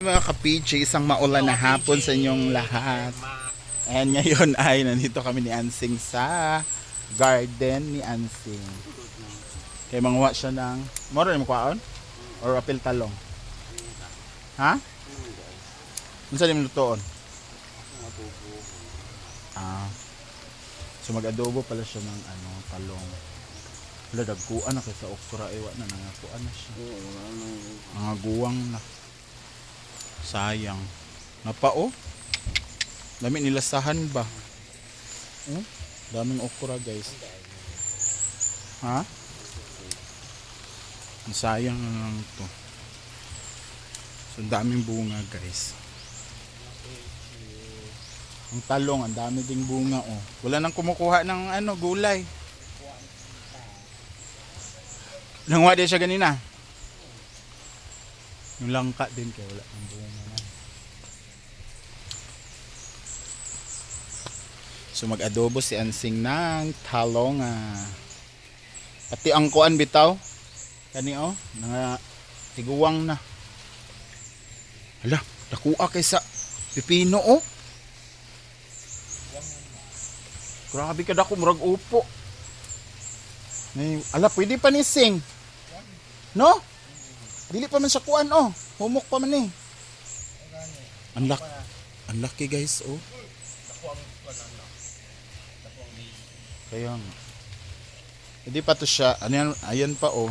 Mga ka-PJ, isang maulan na hapon sa inyong lahat. And ngayon ay nandito kami ni Ansing sa garden ni Ansing. Kaya manguha siya ng moro ni mukhaon or apil talong. Ha? Unsa ni minutoon? So mag-adobo pala siya ng talong. Wala dagkuan na kaysa okra iwa na nangakuan na siya. Mga guwang na. Sayang. Napao? Dami nilasahan ba? Daming okra guys. Ha? Sayang na lang to. So daming bunga guys. Ang talong, ang dami ding bunga oh. Wala nang kumukuha ng gulay. Nangwa din siya ganina. Yung langka din kaya wala ng bunga na. So mag-adobo si Ansing ng talong. Pati ang kuan bitaw. Kani nga tiguwang na. Hala, dakuha kaysa pipino oh. Grabe ka dako murag upo. Ala, pwede pa ni Sing. No? Dili pa man sa kuan oh. Humok pa man eh. Ang laki guys oh. Kaya nga. Hindi pa to siya. Ayan pa oh.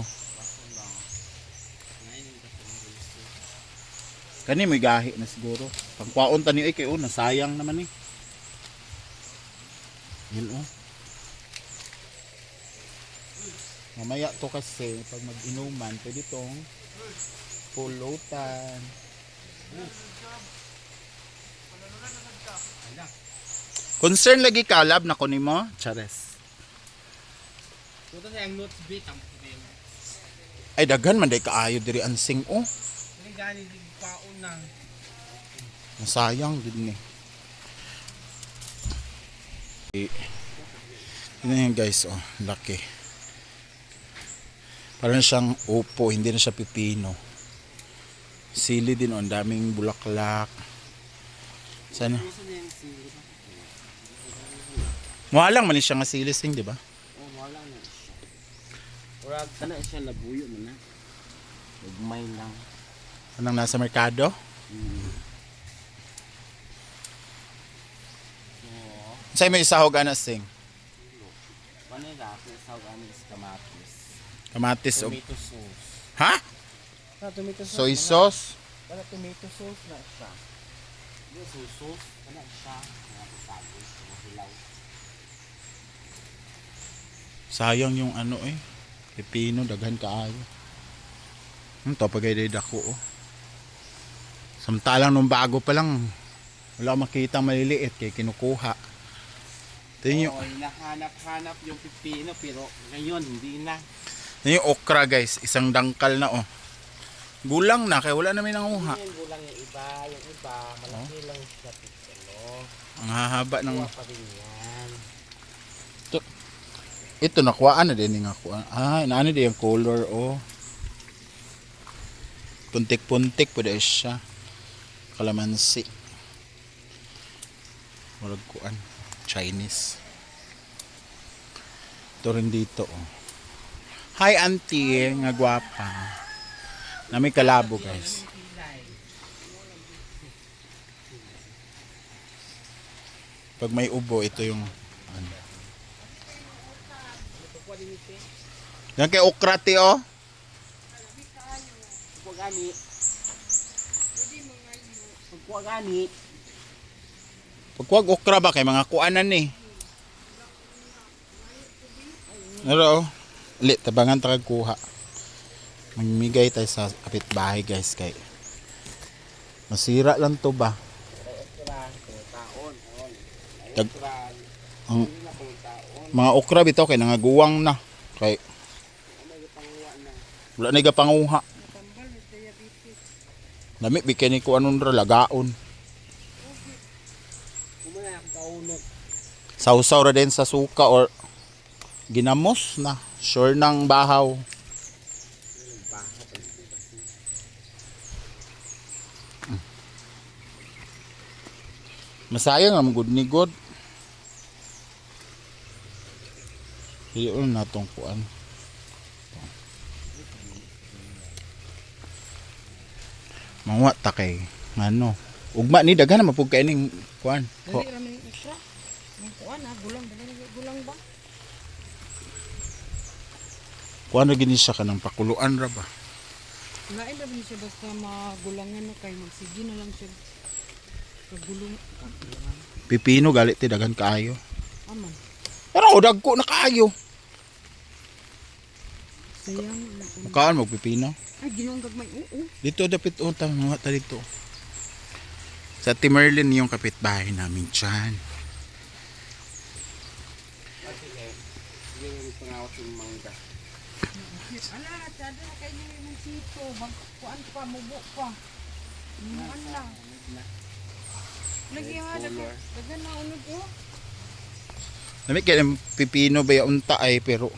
Kani may gahi na siguro. Pagkwaon tani ay kayo nasayang naman eh. Yun oh. Mamaya to kasi pag mag-inuman pwede tong pulutan. Concern lagi kalab na kunin mo, Chares. Ito sa yung notes bit ang problema. Ay daghan man day kaayo diri Ansing oh. Hindi gani paon na. Masayang din eh. Yun yan guys oh, laki. Parang siyang upo, hindi na siya pipino. Sili din oh, ang daming bulaklak. Sana? Muhalang man siya nga sili Sing, di ba? Oh, wala na siya. Ora kana siya labuyo man na. Ugmay lang. Anong nasa merkado? Sa'yo may isahog Sing? Manila, sa gani is kamatis. Kamatis o... Tomato sauce. Ha? Tomato sauce. Soy sauce? Wala tomato sauce na siya. Yung soy sauce, kana siya. Nakasagos, mahilaw. Sayang yung pipino, daghan kaayo. Ito pagay dako oh. Samantalang nung bago pa lang, wala makita maliliit kaya kinukuha. Ito Oo, hinahanap-hanap yung pipino pero ngayon hindi na. yung okra guys, isang dangkal na oh. Gulang na kaya wala namin nanguha. Yung gulang yung iba malaki lang siya pipino. Ang hahaba ng... Kuha pa rin yan. Ito nakuhaan na din nga kuha. Inaano din yung color oh. Puntik-puntik po dahil siya. Kalamansi. Walag kuan. Chinese. Ito rin dito oh. Hi auntie, nga gwapa. Na may kalabo guys. Pag may ubo, ito yung yan kay okrati oh. Pagkuha gani. Pagkuwag okra ba kay mga kuanan eh. Pero ulit tabangan ta kuha. Magmigay tayo sa kapitbahay guys kay masira lang to ba. Ang mga okra bitaw kay nangaguwang na kay wala na gapanguha. Dami bikini ko anon ra lagaon. Sausaw ra din sa suka or ginamos na sure ng bahaw. Masayang ang good ni God. Iyon na tong kuan. Mawat ta kay ngano. Ugma ni daghan na mapug kay ning kuan. Ho. Dali ramen extra. Ang kuan ha, gulang dali gulang ba? Kuan na gini siya kanang pakuluan ra ba. Lain ra man siya basta magulangan no kay magsige na lang siya. Kagulong. Pipino galit ti daghan kaayo. Aman. Pero dagko na kaayo. Sayang. Kaan mo pipino. Ay, ginong gagmay. Oo. Dito dapit utang mga ta dito. Sa Timerlin yung kapitbahay namin dyan. Yung pangawat yung mangga. Ala, tada kay ni mong sito, kuan pa mubo pa. Muan lang. Lagi nga dagan na unod oh. Nami kaya ng pipino ba yung unta ay pero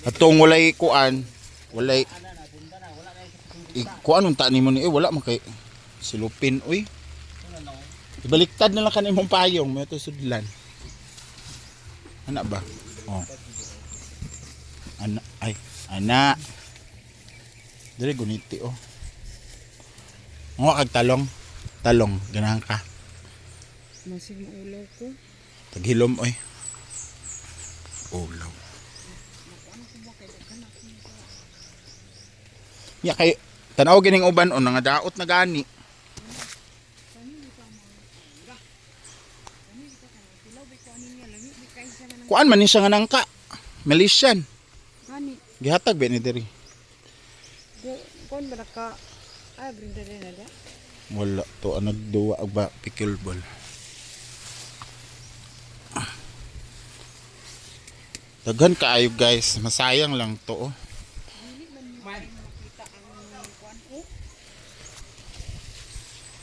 atong walay kuan, walay kuan unta nimo ni wala man kay silupin uy. Ibaliktad na lang kanimong payong mo to sudlan. Ana ba? Oh. Ana ay ana. Dire guniti oh. Mo kag talong. Talong ganahan ka. Masig maulaw ko. Taghilom oy. Ulaw. Ya kay tanaw gining uban o nga daot na gani. Kuan man ni siya nga nangka. Malaysian. Gani. Gihatag ba ni diri? Kon ba ka ay brinda din na dia? Wala to nagduwa og ba pickleball. Daghan kaayo guys, masayang lang to oh.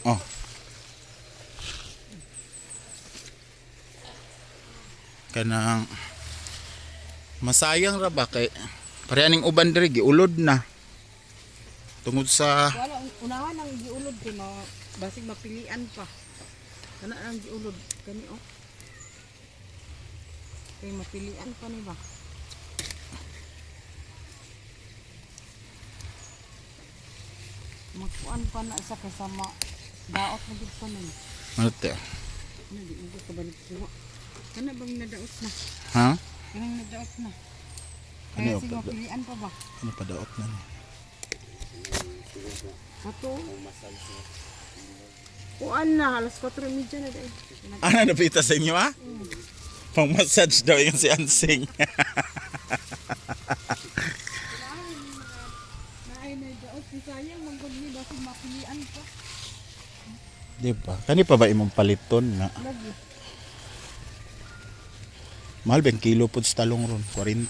Oh. Kanang masayang ra ba kay parehaning uban diri giulod na. Tungod sa Wala unahan ang giulod kay basig mapilian pa. Kana ang giulod kani oh. Kay mapilian pa ni ba? Magkuan pa na sa kasama daot na gid pa nun. ano te? Ano di mo ka balik ko. Kana bang nadaot na? Ha? Kana nadaot na. Ano Kaya yung sige mapilian pa ba? Ano pa daot na ni? Ato. Kuan na alas 4:30 na dai. Ano napita sa inyo ha? Pang massage daw yung si Ansing. Naay na daot si sayang manggod ni basig mapilian pa. Di ba? Kani pa ba imong paliton na? Lagi. Mahal ba yung kilo po sa talong ron? 40?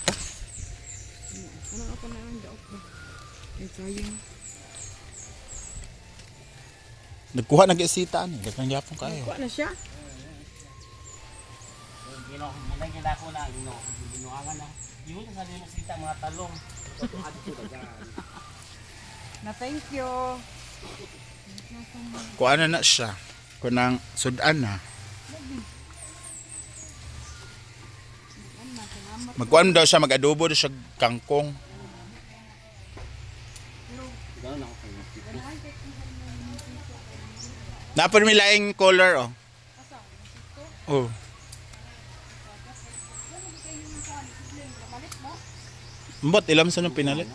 Ano ako na ang daot ba? Ay sayang. Nagkuha na sita ni. Dagang yapon kayo. Kuha na siya. Gino, nalagyan ako na ginuangan na. Yun sa dito sita mga talong. Na thank you. Kuha na siya. Kunang sudan na. Magkuhan daw siya, mag-adobo daw siya kangkong. Gano'n ako kayo. Napon mi laing color oh. Oh. Mbot ilam sa nung pinalit.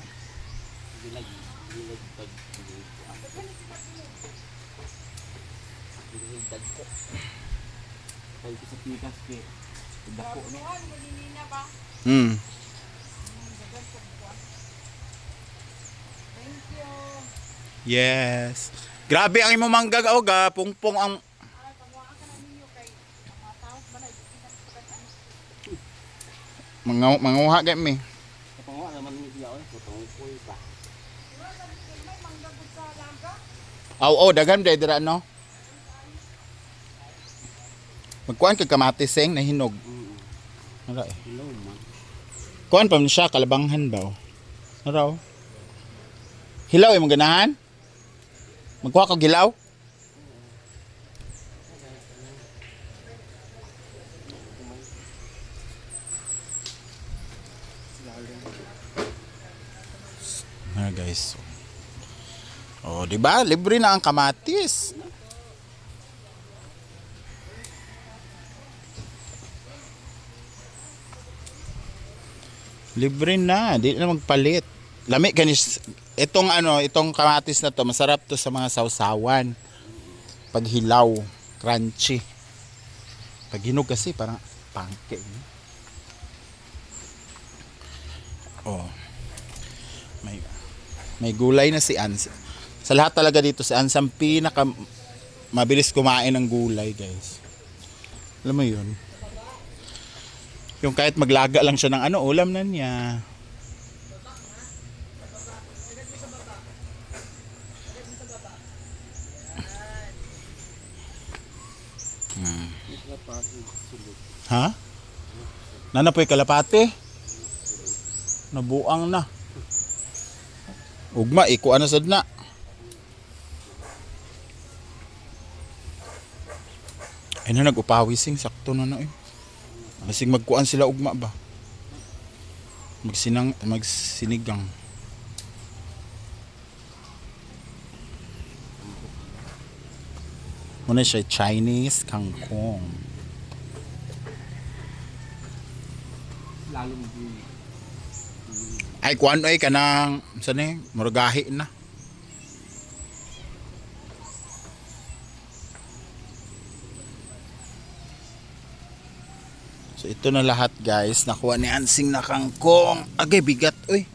Kaya sa pikas ke. Dako no. Hmm. Yes. Grabe ang imong mangga o ga, pungpong ang manguha gay mi. Kapangawa naman ni siya oy, patungkoy pa. Aw daghan day dira no. Magkuan kag kamatis seng na hinog. Ara eh. Hello man. Kuan pa man siya kalabanghan ba oh. Ara oh. Hilaw imong ganahan? Magkuha ka gilaw? Guys. Oh, di ba? Libre na ang kamatis. Libre na, di na magpalit. Lami kanis itong itong kamatis na to, masarap to sa mga sausawan. Pag hilaw, crunchy. Pag hinog kasi parang pangke. Oh. May gulay na si Ans. Sa lahat talaga dito si Ans ang pinaka mabilis kumain ng gulay, guys. Alam mo 'yun? Yung kahit maglaga lang siya ng ulam na niya. Ha? Nanapoy kalapate? Nabuang na. Ugma, ikuan na sad na. Ay na nag-upawising, sakto na na eh. Masig magkuan sila ugma ba? Magsinigang. Muna siya Chinese kangkong. Lalong din. Ay kuan ay kanang sani muragahi na. So ito na lahat, guys. Nakuha ni Ansing na kangkong. Agay bigat oy.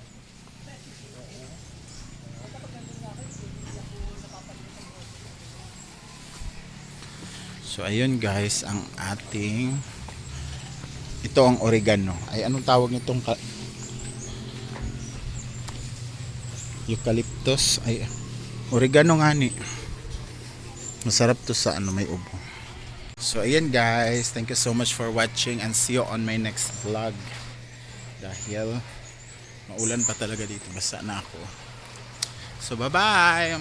So ayun, guys, ang ating ito ang oregano. Ay anong tawag nitong eucalyptus? Ay oregano nga ni. Masarap to sa may ubo. So ayan, guys, thank you so much for watching and see you on my next vlog. Dahil maulan pa talaga dito, basa na ako. So bye bye.